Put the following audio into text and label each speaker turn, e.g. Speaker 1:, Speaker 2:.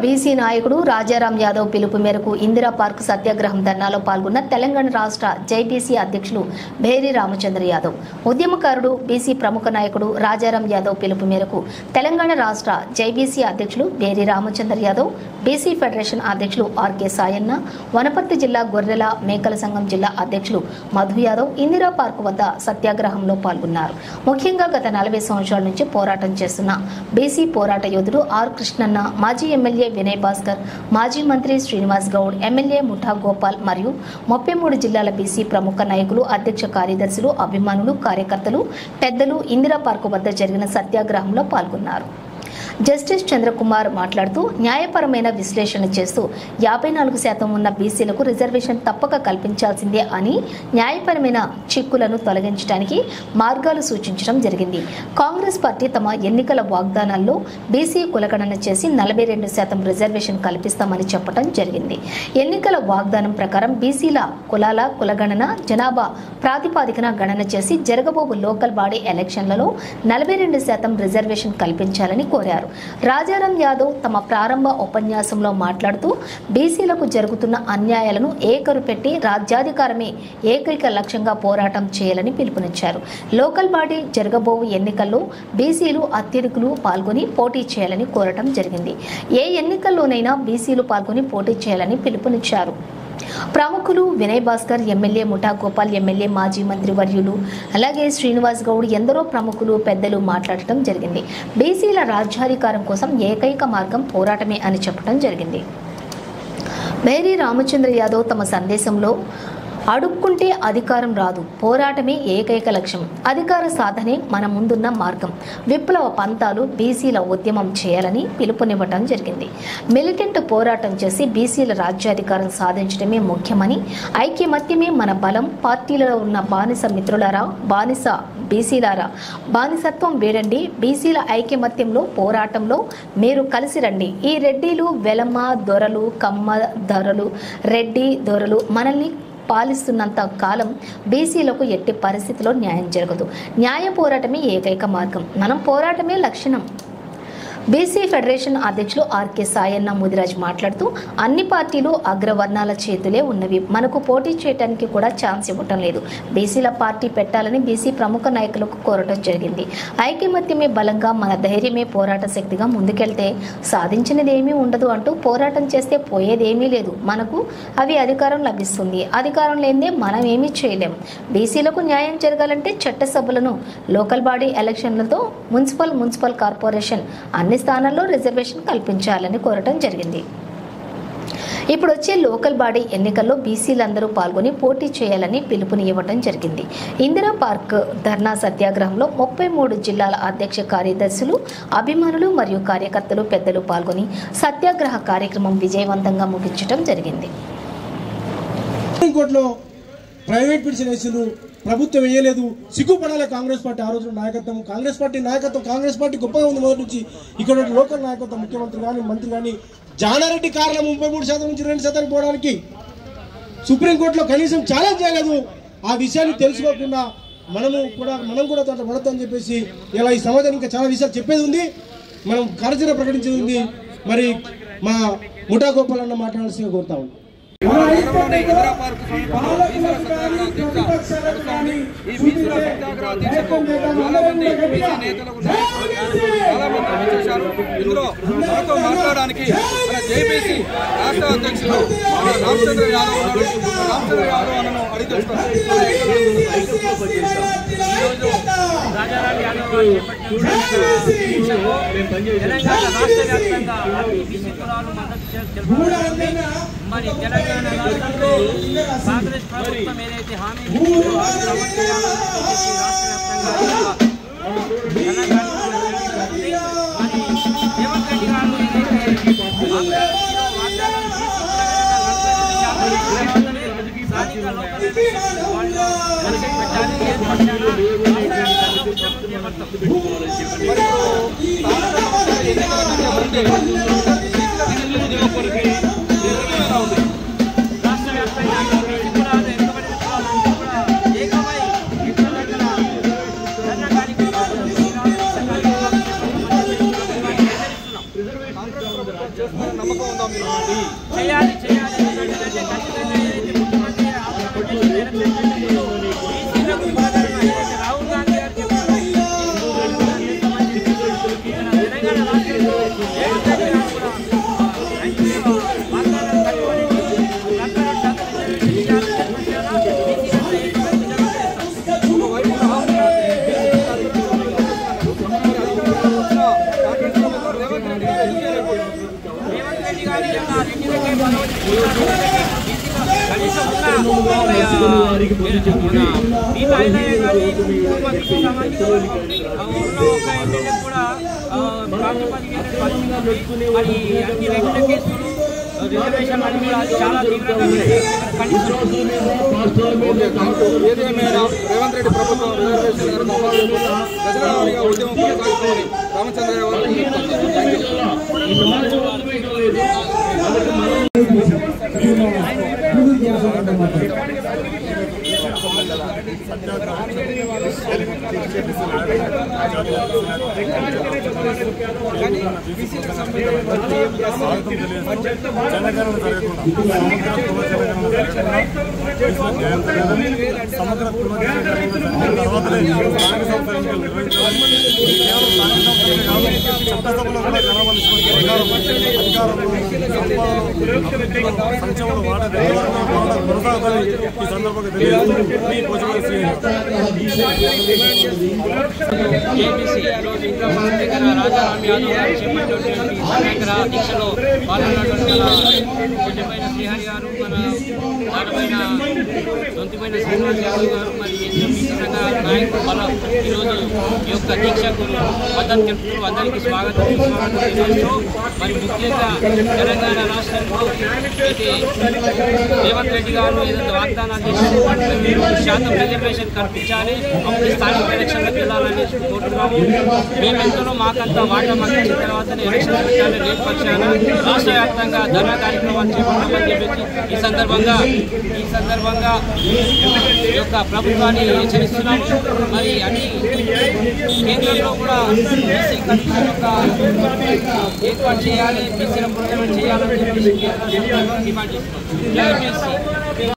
Speaker 1: BC నాయకుడు రాజారాం యాదవ్ పిలుపు మేరకు ఇందిరా పార్క్ సత్యాగ్రహం ధర్నాలో పాల్గొన్న తెలంగాణ రాష్ట్ర జైబీసీ అధ్యక్షులు భేరి రామచంద్ర యాదవ్. ఉద్యమకారుడు బీసీ ప్రముఖ నాయకుడు రాజారాం యాదవ్ పిలుపు మేరకు తెలంగాణ రాష్ట్ర జైబీసీ అధ్యక్షులు భేరి రామచంద్ర యాదవ్, బీసీ ఫెడరేషన్ అధ్యక్షులు ఆర్కే సాయన్న, వనపర్తి జిల్లా గొర్రెల మేకల సంఘం జిల్లా అధ్యక్షులు మధు యాదవ్ ఇందిరా పార్క్ వద్ద సత్యాగ్రహంలో పాల్గొన్నారు. ముఖ్యంగా గత 40 సంవత్సరాల నుంచి పోరాటం చేస్తున్న బీసీ పోరాట యోధుడు ఆర్ కృష్ణన్న, మాజీ ఎమ్మెల్యే వినయ్ భాస్కర్, మాజీ మంత్రి శ్రీనివాస్ గౌడ్, ఎమ్మెల్యే ముఠా గోపాల్ మరియు 33 జిల్లాల బీసీ ప్రముఖ నాయకులు, అధ్యక్ష కార్యదర్శులు, అభిమానులు, కార్యకర్తలు, పెద్దలు ఇందిరా పార్క్ వద్ద జరిగిన సత్యాగ్రహంలో పాల్గొన్నారు. జస్టిస్ చంద్రకుమార్ మాట్లాడుతూ న్యాయపరమైన విశ్లేషణ చేస్తూ 54% ఉన్న బీసీలకు రిజర్వేషన్ తప్పక కల్పించాల్సిందే అని న్యాయపరమైన చిక్కులను తొలగించడానికి మార్గాలు సూచించడం జరిగింది. కాంగ్రెస్ పార్టీ తమ ఎన్నికల వాగ్దానాల్లో బీసీ కులగణన చేసి 42% రిజర్వేషన్ కల్పిస్తామని చెప్పడం జరిగింది. ఎన్నికల వాగ్దానం ప్రకారం బీసీల కులాల కులగణన జనాభా ప్రాతిపాదికన గణన చేసి జరగబోవు లోకల్ బాడీ ఎలక్షన్లలో 42% రిజర్వేషన్ కల్పించాలని కోరారు. రాజారాం యాదవ్ తమ ప్రారంభ ఉపన్యాసంలో మాట్లాడుతూ బీసీలకు జరుగుతున్న అన్యాయాలను ఏకరుపెట్టి రాజ్యాధికారమే ఏకైక లక్ష్యంగా పోరాటం చేయాలని పిలుపునిచ్చారు. లోకల్ బాడీ జరగబోవు ఎన్నికల్లో బీసీలు అత్యధికులు పాల్గొని పోటీ చేయాలని కోరటం జరిగింది. ఏ ఎన్నికల్లోనైనా బీసీలు పాల్గొని పోటీ చేయాలని పిలుపునిచ్చారు. ప్రముఖులు వినయ్ భాస్కర్, ఎమ్మెల్యే ముఠా గోపాల్, ఎమ్మెల్యే మాజీ మంత్రి వర్యులు, అలాగే శ్రీనివాస్ గౌడ్, ఎందరో ప్రముఖులు పెద్దలు మాట్లాడటం జరిగింది. బీసీల రాజ్యాధికారం కోసం ఏకైక మార్గం పోరాటమే అని చెప్పడం జరిగింది. భేరి రామచంద్ర యాదవ్ తమ సందేశంలో అడుక్కుంటే అధికారం రాదు, పోరాటమే ఏకైక లక్ష్యం, అధికార సాధనే మన ముందున్న మార్గం, విప్లవ పంతాలు బీసీల ఉద్యమం చేయాలని పిలుపునివ్వటం జరిగింది. మిలిటెంట్ పోరాటం చేసి బీసీల రాజ్యాధికారం సాధించడమే ముఖ్యమని, ఐక్యమత్యమే మన బలం, పార్టీలలో ఉన్న బానిస మిత్రులారా, బానిస బీసీలారా, బానిసత్వం వీడండి, బీసీల ఐక్యమత్యంలో పోరాటంలో మీరు కలిసి రండి. ఈ రెడ్డిలు, వెలమ దొరలు, కమ్మ దొరలు, రెడ్డి దొరలు మనల్ని పాలిస్తున్నంత కాలం బీసీలకు ఎట్టి పరిస్థితిలో న్యాయం జరగదు. న్యాయ పోరాటమే ఏకైక మార్గం, మనం పోరాటమే లక్షణం. బీసీ ఫెడరేషన్ అధ్యక్షులు ఆర్కే సాయన్న ముదిరాజ్ మాట్లాడుతూ అన్ని పార్టీలు అగ్రవర్ణాల చేతులే ఉన్నవి, మనకు పోటీ చేయడానికి కూడా ఛాన్స్ ఇవ్వటం లేదు. బీసీల పార్టీ పెట్టాలని బీసీ ప్రముఖ నాయకులకు కోరటం జరిగింది. ఐకమత్యమే బలంగా, మన ధైర్యమే పోరాట శక్తిగా ముందుకెళ్తే సాధించినది ఏమీ ఉండదు అంటూ పోరాటం చేస్తే పోయేదేమీ లేదు, మనకు అవి అధికారం లభిస్తుంది, అధికారం లేనిదే మనం ఏమీ చేయలేం. బీసీలకు న్యాయం జరగాలంటే చట్టసభలను, లోకల్ బాడీ ఎలక్షన్లతో మున్సిపల్ కార్పొరేషన్ అన్ని స్థానాల్లో రిజర్వేషన్ కల్పించాలని కోరటం జరిగింది. ఇప్పుడు వచ్చే లోకల్ బాడీ ఎన్నికల్లో బీసీలందరూ పాల్గొని పోటీ చేయాలని పిలుపుని ఇవ్వడం జరిగింది. ఇందిరా పార్క్ ధర్నా సత్యాగ్రహంలో 33 జిల్లాల అధ్యక్ష కార్యదర్శులు, అభిమానులు మరియు కార్యకర్తలు పెద్దలు పాల్గొని సత్యాగ్రహ కార్యక్రమం విజయవంతంగా ముగించడం జరిగింది.
Speaker 2: ప్రైవేట్ పిటిషన్ ప్రభుత్వం వేయలేదు, సిగ్గుపడాలి కాంగ్రెస్ పార్టీ. ఆ రోజు నాయకత్వం, కాంగ్రెస్ పార్టీ గొప్పగా ఉంది మొదటి నుంచి. ఇక్కడ లోకల్ నాయకత్వం, ముఖ్యమంత్రి కానీ మంత్రి కానీ, జానారెడ్డి కారణం 33% నుంచి 2% పోవడానికి సుప్రీంకోర్టులో కనీసం ఛాలెంజ్ చేయలేదు. ఆ విషయాన్ని తెలుసుకోకుండా మనం కూడా దాంట్లో పడతామని చెప్పేసి ఇలా ఈ సమాజానికి ఇంకా చాలా విషయాలు చెప్పేది ఉంది, మనం కార్యాచరణ ప్రకటించేది ఉంది. మరి మా ముఠా గోపాల్ అన్న మాట్లాడాల్సిందిగా కోరుతా ఉన్నాం.
Speaker 3: ఇందిరా పార్క్ సమీపంలో బీసీల సత్యాగ్రహ దీక్ష నడుస్తోంది. ఈ బీసీల సత్యాగ్రహ దీక్షకు చాలా మంది బీసీ నేతలకు చాలా మంది వచ్చేశారు. ఇందులో మనతో మాట్లాడడానికి మన జేబీసీ రాష్ట్ర అధ్యక్షులు రామచంద్ర యాదవ్ ఉన్నాడు. రామచంద్ర యాదవ్ అన్నను అడిగి తెలుసుకున్నారు.
Speaker 4: రాజారాం యాదవ్ గారు తెలంగాణ రాష్ట్ర వ్యాప్తంగా అన్ని బీసీ కులాలు మద్దతు తెలుపుతుంది. మరి తెలంగాణ రాష్ట్రంలో కాంగ్రెస్ ప్రభుత్వం ఏదైతే హామీ ఇచ్చిందో రాష్ట్ర వ్యాప్తంగా రేవంత్ రెడ్డి గారు రాష్ట్ర వ్యాప్తంగా
Speaker 3: నమ్మకం
Speaker 4: రిజర్వేషన్ అని కూడా చాలా తీవ్రంగా
Speaker 3: ఏదేమైనా రేవంత్ రెడ్డి ప్రభుత్వం రిజర్వేషన్ గజరామణిగా ఉద్యమం కొనసాగుతుందని రామచంద్రయ్య
Speaker 5: సమగ్ర చట్టసభలో కూడా జనాభానిటువంటి సంక్షేమంలో కొనసాగుతాయి. ఈ సందర్భంగా తెలియదు
Speaker 4: రాజారాం యాదవ్ గారు చెప్పినటువంటి సత్యాగ్రహ దీక్షలో పాల్గొన్నటువంటి కొద్దిపైన శ్రీహరి గారు, మన దానిపైన దొంతిపైన శ్రీనివాస్ యాదవ్ గారు, మరి నాయకులు మన ఈరోజు ఈ యొక్క దీక్షకు మద్దతు తెలుపుతూ అందరికీ స్వాగతం తెలియజేస్తూ, మరి ముఖ్యంగా తెలంగాణ రాష్ట్రంలో అయితే రేవంత్ రెడ్డి గారు ఏదైతే వాగ్దానాలు చేశారో 20% రిజర్వేషన్ కల్పించాలి, అప్పుడు స్థానిక ఎలక్షన్లకు వెళ్ళాలని కోరుతున్నాము. మేమెంతలో మాకంతా వాటా మగ్గించిన తర్వాతనే ఎలక్షన్ పెట్టాలని రేపు పక్షాన రాష్ట్ర వ్యాప్తంగా ధర్నా కార్యక్రమాలు చేపట్టామని చెప్పేసి ఈ సందర్భంగా ఈ యొక్క ప్రభుత్వాన్ని హెచ్చరిస్తున్నాము. మరి అన్ని కేంద్రంలో కూడా బీసీ కమిషన్ యొక్క ఏర్పాటు చేయాలి, బీసీల పునరుద్ధరణ చేయాలని చెప్పేసి డిమాండ్ చేస్తున్నాం.